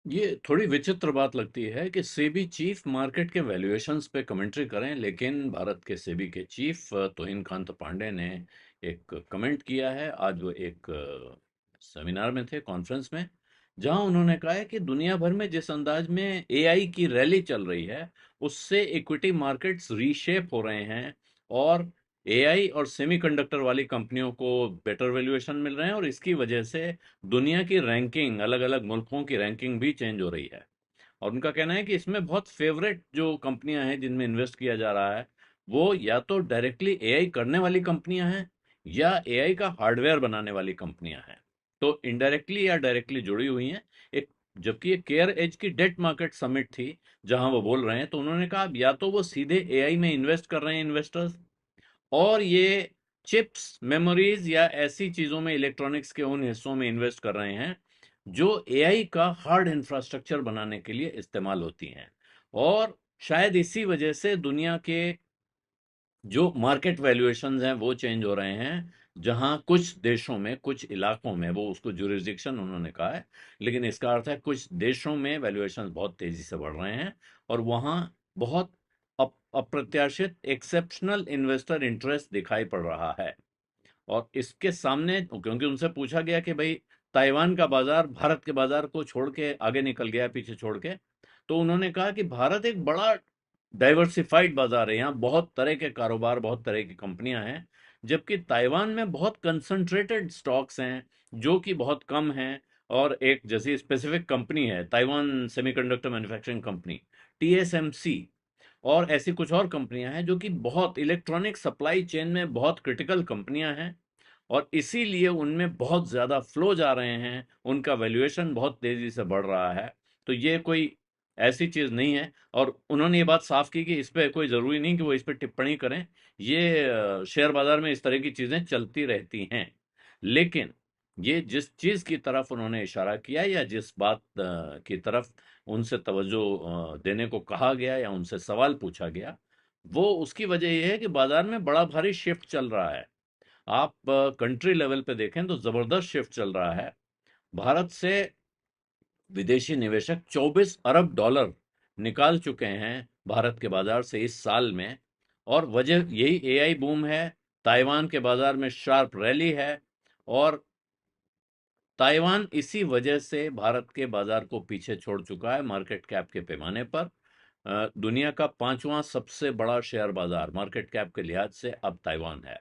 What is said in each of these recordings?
ये थोड़ी विचित्र बात लगती है कि सेबी चीफ मार्केट के वैल्यूएशंस पे कमेंट्री करें, लेकिन भारत के सेबी के चीफ तोहिन कांत पांडे ने एक कमेंट किया है। आज वो एक सेमिनार में थे, कॉन्फ्रेंस में, जहां उन्होंने कहा है कि दुनिया भर में जिस अंदाज में एआई की रैली चल रही है, उससे इक्विटी मार्केट्स रीशेप हो रहे हैं और एआई और सेमीकंडक्टर वाली कंपनियों को बेटर वैल्यूएशन मिल रहे हैं, और इसकी वजह से दुनिया की रैंकिंग, अलग अलग मुल्कों की रैंकिंग भी चेंज हो रही है। और उनका कहना है कि इसमें बहुत फेवरेट जो कंपनियां हैं जिनमें इन्वेस्ट किया जा रहा है, वो या तो डायरेक्टली एआई करने वाली कंपनियां हैं या एआई का हार्डवेयर बनाने वाली कंपनियां हैं। तो इनडायरेक्टली या डायरेक्टली जुड़ी हुई हैं। एक, जबकि ये केयर एज की डेट मार्केट समिट थी जहां वो बोल रहे हैं, तो उन्होंने कहा अब या तो वो सीधे एआई में इन्वेस्ट कर रहे हैं इन्वेस्टर्स, और ये चिप्स, मेमोरीज या ऐसी चीजों में, इलेक्ट्रॉनिक्स के उन हिस्सों में इन्वेस्ट कर रहे हैं जो एआई का हार्ड इंफ्रास्ट्रक्चर बनाने के लिए इस्तेमाल होती हैं। और शायद इसी वजह से दुनिया के जो मार्केट वैल्यूएशंस हैं वो चेंज हो रहे हैं, जहां कुछ देशों में, कुछ इलाकों में, वो उसको जुरिस्डिक्शन उन्होंने कहा है, लेकिन इसका अर्थ है कुछ देशों में वैल्यूएशंस बहुत तेजी से बढ़ रहे हैं और वहां बहुत अप्रत्याशित एक्सेप्शनल इन्वेस्टर इंटरेस्ट दिखाई पड़ रहा है। और इसके सामने, क्योंकि उनसे पूछा गया कि भाई ताइवान का बाजार भारत के बाजार को छोड़ के आगे निकल गया, पीछे छोड़ के, तो उन्होंने कहा कि भारत एक बड़ा डाइवर्सिफाइड बाजार है, यहाँ बहुत तरह के कारोबार, बहुत तरह की कंपनियां हैं, जबकि ताइवान में बहुत कंसंट्रेटेड स्टॉक्स हैं जो कि बहुत कम हैं। और एक जैसी स्पेसिफिक कंपनी है Taiwan semiconductor manufacturing company, TSMC, और ऐसी कुछ और कंपनियां हैं जो कि बहुत इलेक्ट्रॉनिक सप्लाई चेन में बहुत क्रिटिकल कंपनियां हैं, और इसीलिए उनमें बहुत ज़्यादा फ्लो जा रहे हैं, उनका वैल्यूएशन बहुत तेज़ी से बढ़ रहा है। तो ये कोई ऐसी चीज़ नहीं है। और उन्होंने ये बात साफ की कि इस पे कोई ज़रूरी नहीं कि वो इस पे टिप्पणी करें। ये शेयर बाज़ार में इस तरह की चीज़ें चलती रहती हैं। लेकिन ये जिस चीज़ की तरफ उन्होंने इशारा किया, या जिस बात की तरफ उनसे तवज्जो देने को कहा गया या उनसे सवाल पूछा गया, वो उसकी वजह ये है कि बाज़ार में बड़ा भारी शिफ्ट चल रहा है। आप कंट्री लेवल पे देखें तो जबरदस्त शिफ्ट चल रहा है। भारत से विदेशी निवेशक 24 अरब डॉलर निकाल चुके हैं भारत के बाजार से इस साल में, और वजह यही एआई बूम है। ताइवान के बाजार में शार्प रैली है, और ताइवान इसी वजह से भारत के बाजार को पीछे छोड़ चुका है मार्केट कैप के पैमाने पर। दुनिया का पांचवां सबसे बड़ा शेयर बाजार मार्केट कैप के लिहाज से अब ताइवान है।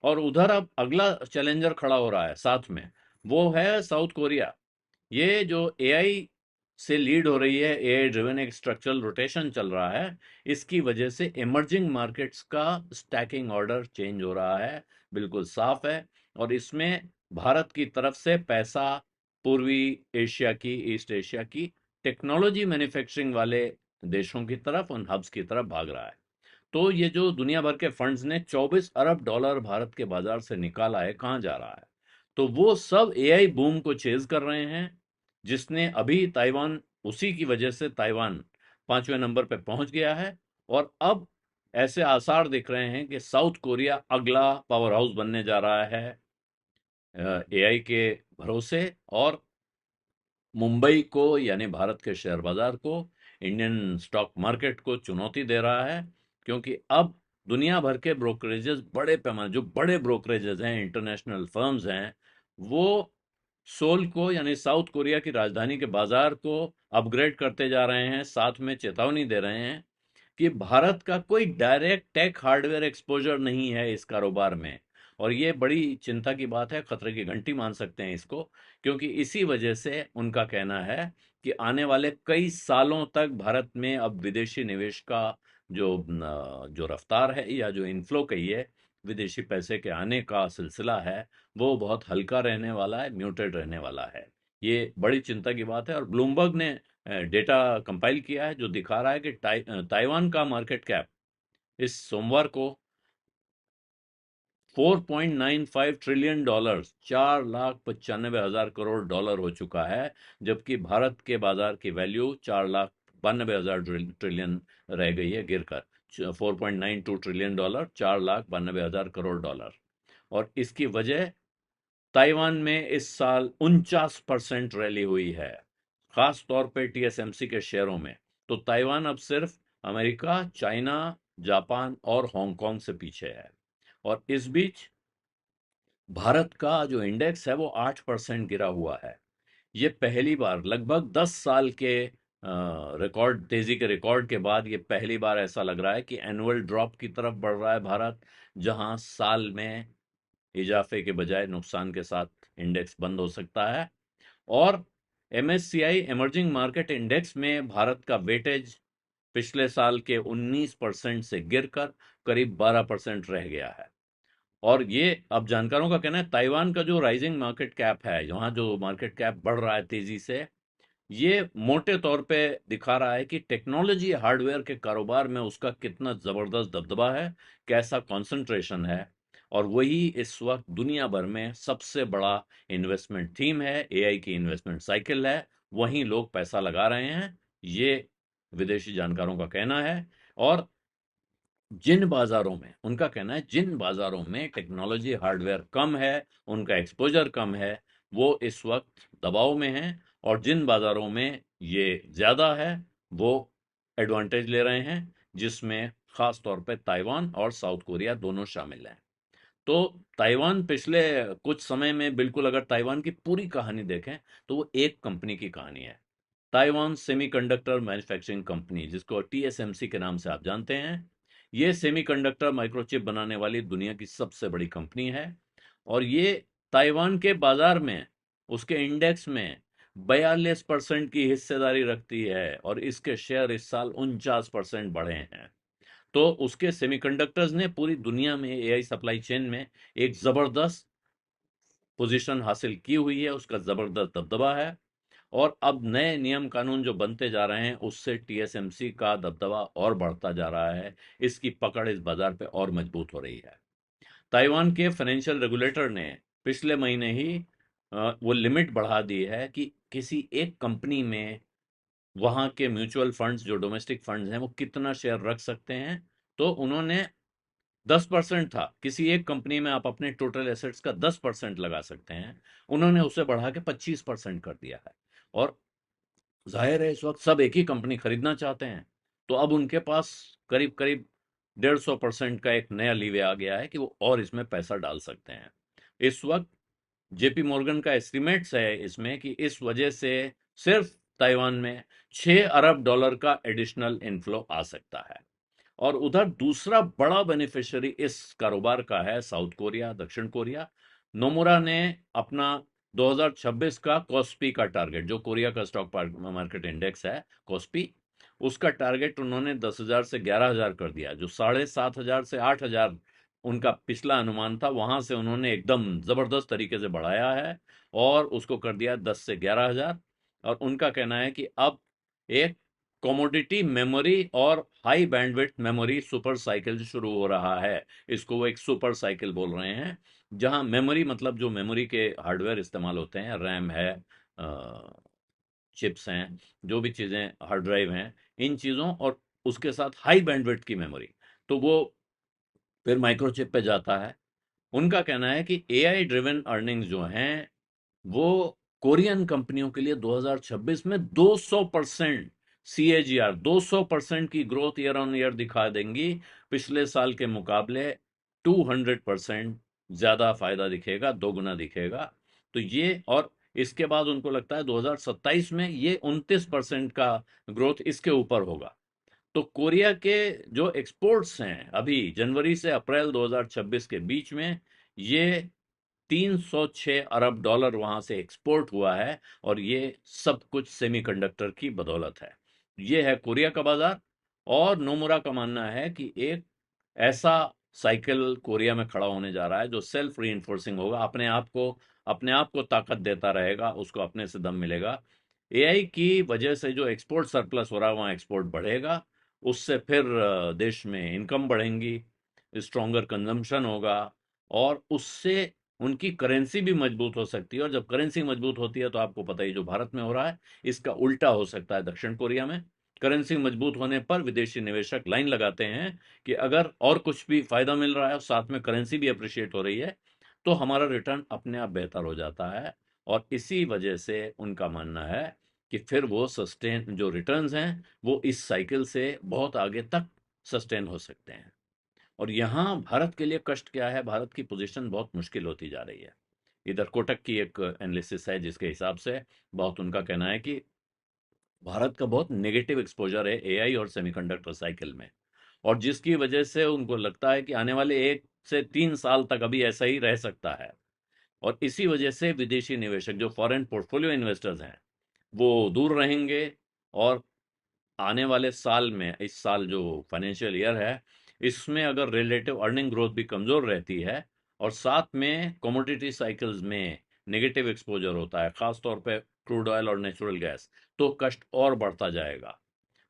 और उधर अब अगला चैलेंजर खड़ा हो रहा है साथ में, वो है साउथ कोरिया। ये जो एआई से लीड हो रही है, एआई ड्रिवन एक स्ट्रक्चरल रोटेशन चल रहा है, इसकी वजह से इमर्जिंग मार्केट्स का स्टैकिंग ऑर्डर चेंज हो रहा है, बिल्कुल साफ है। और इसमें भारत की तरफ से पैसा पूर्वी एशिया की, ईस्ट एशिया की टेक्नोलॉजी मैन्युफैक्चरिंग वाले देशों की तरफ, उन हब्स की तरफ भाग रहा है। तो ये जो दुनिया भर के फंड्स ने 24 अरब डॉलर भारत के बाजार से निकाला है, कहाँ जा रहा है? तो वो सब एआई बूम को चेज कर रहे हैं, जिसने अभी ताइवान, उसी की वजह से ताइवान पांचवें नंबर पे पहुंच गया है। और अब ऐसे आसार दिख रहे हैं कि साउथ कोरिया अगला पावर हाउस बनने जा रहा है एआई के भरोसे, और मुंबई को, यानी भारत के शेयर बाजार को, इंडियन स्टॉक मार्केट को चुनौती दे रहा है। क्योंकि अब दुनिया भर के ब्रोकरेजेस, बड़े पैमाने, जो बड़े ब्रोकरेजेस हैं, इंटरनेशनल फर्म्स हैं, वो सोल को, यानी साउथ कोरिया की राजधानी के बाजार को अपग्रेड करते जा रहे हैं, साथ में चेतावनी दे रहे हैं कि भारत का कोई डायरेक्ट टेक हार्डवेयर एक्सपोजर नहीं है इस कारोबार में। और ये बड़ी चिंता की बात है, खतरे की घंटी मान सकते हैं इसको, क्योंकि इसी वजह से उनका कहना है कि आने वाले कई सालों तक भारत में अब विदेशी निवेश का जो रफ्तार है, या जो इनफ्लो कहिए, विदेशी पैसे के आने का सिलसिला है, वो बहुत हल्का रहने वाला है, म्यूटेड रहने वाला है। ये बड़ी चिंता की बात है। और ब्लूमबर्ग ने डेटा कंपाइल किया है जो दिखा रहा है कि ताइवान का मार्केट कैप इस सोमवार को 4.95 ट्रिलियन डॉलर, 4,95,000 करोड़ डॉलर हो चुका है, जबकि भारत के बाजार की वैल्यू 4,92,000 ट्रिलियन रह गई है, गिरकर 4.92 ट्रिलियन डॉलर, 4,92,000 करोड़ डॉलर। और इसकी वजह, ताइवान में इस साल 49% रैली हुई है, खास तौर पे टीएसएमसी के शेयरों में, तो ताइवान अब सिर्फ अमेरिका, चाइना, जापान और हांगकांग से पीछे है। और इस बीच भारत का जो इंडेक्स है वो 8% गिरा हुआ है। ये पहली बार लगभग 10 साल के रिकॉर्ड तेजी के रिकॉर्ड के बाद ये पहली बार ऐसा लग रहा है कि एनुअल ड्रॉप की तरफ बढ़ रहा है भारत, जहां साल में इजाफे के बजाय नुकसान के साथ इंडेक्स बंद हो सकता है। और एमएससीआई इमर्जिंग मार्केट इंडेक्स में भारत का वेटेज पिछले साल के 19% से गिरकर करीब 12% रह गया है। और ये अब जानकारों का कहना है ताइवान का जो राइजिंग मार्केट कैप है, यहाँ जो मार्केट कैप बढ़ रहा है तेजी से, ये मोटे तौर पे दिखा रहा है कि टेक्नोलॉजी हार्डवेयर के कारोबार में उसका कितना जबरदस्त दबदबा है, कैसा कंसंट्रेशन है। और वही इस वक्त दुनिया भर में सबसे बड़ा इन्वेस्टमेंट थीम है, एआई की इन्वेस्टमेंट साइकिल है, वहीं लोग पैसा लगा रहे हैं, ये विदेशी जानकारों का कहना है। और जिन बाजारों में उनका कहना है जिन बाजारों में टेक्नोलॉजी हार्डवेयर कम है, उनका एक्सपोजर कम है, वो इस वक्त दबाव में हैं। और जिन बाजारों में ये ज्यादा है, वो एडवांटेज ले रहे हैं, जिसमें खास तौर पे ताइवान और साउथ कोरिया दोनों शामिल हैं। तो ताइवान पिछले कुछ समय में, बिल्कुल अगर ताइवान की पूरी कहानी देखें तो वो एक कंपनी की कहानी है, ताइवान सेमीकंडक्टर मैन्युफैक्चरिंग कंपनी, जिसको टीएसएमसी के नाम से आप जानते हैं। ये सेमीकंडक्टर माइक्रोचिप बनाने वाली दुनिया की सबसे बड़ी कंपनी है। और ये ताइवान के बाजार में, उसके इंडेक्स में 42% की हिस्सेदारी रखती है, और इसके शेयर इस साल 49% बढ़े हैं। तो उसके सेमीकंडक्टर्स ने पूरी दुनिया में एआई सप्लाई चेन में एक जबरदस्त पोजीशन हासिल की हुई है, उसका जबरदस्त दबदबा है। और अब नए नियम कानून जो बनते जा रहे हैं, उससे टीएसएमसी का दबदबा और बढ़ता जा रहा है, इसकी पकड़ इस बाजार पे और मजबूत हो रही है। ताइवान के फाइनेंशियल रेगुलेटर ने पिछले महीने ही वो लिमिट बढ़ा दी है कि किसी एक कंपनी में वहां के म्यूचुअल फंड्स, जो डोमेस्टिक फंड्स हैं, वो कितना शेयर रख सकते हैं। तो उन्होंने 10% था, किसी एक कंपनी में आप अपने टोटल एसेट्स का 10% लगा सकते हैं, उन्होंने उसे बढ़ा के 25% कर दिया है। और जाहिर है इस वक्त सब एक ही कंपनी खरीदना चाहते हैं, तो अब उनके पास करीब करीब 150% का एक नया लीवे आ गया है कि वो और इसमें पैसा डाल सकते हैं। इस वक्त जेपी मॉर्गन का एस्टिमेट्स है इसमें कि इस वजह से सिर्फ ताइवान में $6 अरब का एडिशनल इनफ्लो आ सकता है। और उधर दूसरा बड़ा बेनिफिशियरी इस कारोबार का है साउथ कोरिया, दक्षिण कोरिया। नोमुरा ने अपना 2026 का कॉस्पी का टारगेट, जो कोरिया का स्टॉक मार्केट इंडेक्स है कॉस्पी, उसका टारगेट उन्होंने 10,000 से 11,000 कर दिया। जो 7,500 से 8,000 उनका पिछला अनुमान था, वहां से उन्होंने एकदम जबरदस्त तरीके से बढ़ाया है और उसको कर दिया 10 से 11,000। और उनका कहना है कि अब एक कमोडिटी मेमोरी और high bandwidth memory super cycle शुरू हो रहा है। इसको वो एक सुपर साइकिल बोल रहे हैं, जहां मेमोरी मतलब जो मेमोरी के हार्डवेयर इस्तेमाल होते हैं, रैम है, चिप्स हैं, जो भी चीज़ें, हार्ड ड्राइव हैं, इन चीज़ों और उसके साथ हाई बैंडविड्थ की मेमोरी, तो वो फिर माइक्रोचिप पे जाता है। उनका कहना है कि एआई ड्रिवन अर्निंग्स जो हैं, वो कोरियन कंपनियों के लिए 2026 में 200% सीएजीआर, 200% की ग्रोथ ईयर ऑन ईयर दिखा देंगी। पिछले साल के मुकाबले 200% ज्यादा फायदा दिखेगा, दोगुना दिखेगा। तो ये, और इसके बाद उनको लगता है 2027 में ये 29% का ग्रोथ इसके ऊपर होगा। तो कोरिया के जो एक्सपोर्ट्स हैं अभी जनवरी से अप्रैल 2026 के बीच में, ये $306 अरब वहां से एक्सपोर्ट हुआ है, और ये सब कुछ सेमीकंडक्टर की बदौलत है। ये है कोरिया का बाजार। और नोमुरा का मानना है कि एक ऐसा साइकिल कोरिया में खड़ा होने जा रहा है जो सेल्फ रीइंफोर्सिंग होगा, अपने आप को ताकत देता रहेगा, उसको अपने से दम मिलेगा। एआई की वजह से जो एक्सपोर्ट सरप्लस हो रहा है, वहां एक्सपोर्ट बढ़ेगा, उससे फिर देश में इनकम बढ़ेंगी, स्ट्रॉन्गर कंजम्पशन होगा, और उससे उनकी करेंसी भी मजबूत हो सकती है। और जब करेंसी मजबूत होती है तो आपको पता ही जो भारत में हो रहा है, इसका उल्टा हो सकता है दक्षिण कोरिया में। करेंसी मजबूत होने पर विदेशी निवेशक लाइन लगाते हैं कि अगर और कुछ भी फायदा मिल रहा है और साथ में करेंसी भी अप्रिशिएट हो रही है, तो हमारा रिटर्न अपने आप बेहतर हो जाता है। और इसी वजह से उनका मानना है कि फिर वो सस्टेन जो रिटर्न्स हैं, वो इस साइकिल से बहुत आगे तक सस्टेन हो सकते हैं। और यहाँ भारत के लिए कष्ट क्या है, भारत की पोजीशन बहुत मुश्किल होती जा रही है। इधर कोटक की एक एनालिसिस है जिसके हिसाब से बहुत उनका कहना है कि भारत का बहुत नेगेटिव एक्सपोजर है एआई और सेमीकंडक्टर साइकिल में, और जिसकी वजह से उनको लगता है कि आने वाले 1 से 3 साल तक अभी ऐसा ही रह सकता है। और इसी वजह से विदेशी निवेशक जो फॉरेन पोर्टफोलियो इन्वेस्टर्स हैं, वो दूर रहेंगे। और आने वाले साल में, इस साल जो फाइनेंशियल ईयर है, इसमें अगर रिलेटिव अर्निंग ग्रोथ भी कमजोर रहती है और साथ में कमोडिटी साइकिल्स में नेगेटिव एक्सपोजर होता है, खास तौर पे क्रूड ऑयल और नेचुरल गैस, तो कष्ट और बढ़ता जाएगा।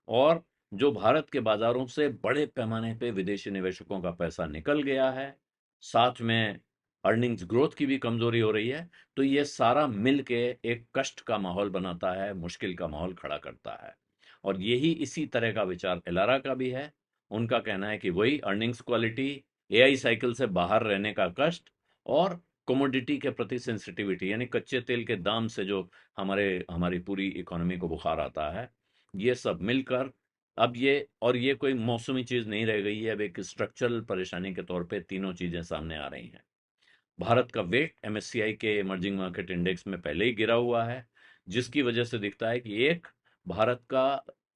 और जो भारत के बाजारों से बड़े पैमाने पे विदेशी निवेशकों का पैसा निकल गया है, साथ में अर्निंग्स ग्रोथ की भी कमजोरी हो रही है, तो ये सारा मिल के एक कष्ट का माहौल बनाता है, मुश्किल का माहौल खड़ा करता है। और यही इसी तरह का विचार एलारा का भी है। उनका कहना है कि वही अर्निंग्स क्वालिटी, एआई साइकिल से बाहर रहने का कष्ट और कमोडिटी के प्रति सेंसिटिविटी, यानी कच्चे तेल के दाम से जो हमारी पूरी इकोनॉमी को बुखार आता है, ये सब मिलकर अब ये कोई मौसमी चीज नहीं रह गई है, अब एक स्ट्रक्चरल परेशानी के तौर पे तीनों चीजें सामने आ रही हैं। भारत का वेट एमएससीआई के इमर्जिंग मार्केट इंडेक्स में पहले ही गिरा हुआ है, जिसकी वजह से दिखता है कि एक, भारत का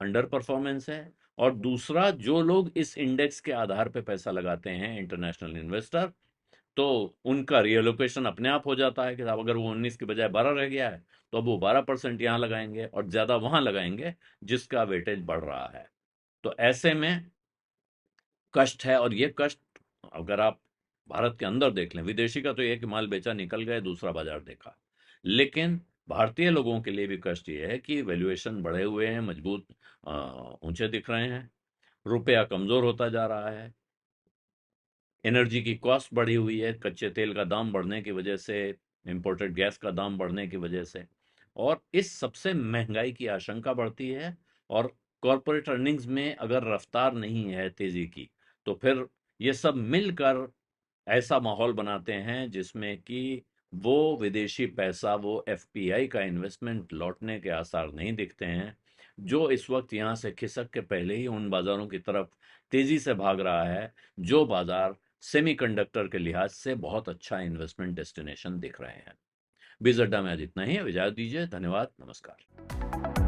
अंडर परफॉर्मेंस है, और दूसरा, जो लोग इस इंडेक्स के आधार पे पैसा लगाते हैं, इंटरनेशनल इन्वेस्टर, तो उनका रिएलोकेशन अपने आप हो जाता है कि अब अगर वो 19 के बजाय 12 रह गया है, तो अब वो 12% यहाँ लगाएंगे और ज्यादा वहां लगाएंगे, जिसका वेटेज बढ़ रहा है। तो ऐसे में कष्ट है। और ये कष्ट अगर आप भारत के अंदर देख लें, विदेशी का तो ये है कि माल बेचा, निकल गए, दूसरा बाजार देखा। लेकिन भारतीय लोगों के लिए भी कष्ट ये है कि वैल्यूएशन बढ़े हुए हैं, मजबूत, ऊंचे दिख रहे हैं, रुपया कमजोर होता जा रहा है, एनर्जी की कॉस्ट बढ़ी हुई है, कच्चे तेल का दाम बढ़ने की वजह से, इंपोर्टेड गैस का दाम बढ़ने की वजह से, और इस सबसे महंगाई की आशंका बढ़ती है। और कॉरपोरेट अर्निंग्स में अगर रफ्तार नहीं है तेजी की, तो फिर ये सब मिलकर ऐसा माहौल बनाते हैं जिसमें कि वो विदेशी पैसा, वो एफपीआई का इन्वेस्टमेंट लौटने के आसार नहीं दिखते हैं, जो इस वक्त यहाँ से खिसक के पहले ही उन बाजारों की तरफ तेजी से भाग रहा है, जो बाजार सेमीकंडक्टर के लिहाज से बहुत अच्छा इन्वेस्टमेंट डेस्टिनेशन दिख रहे हैं। बिजअड्डा में आज इतना ही है। इजाजत दीजिए। धन्यवाद। नमस्कार।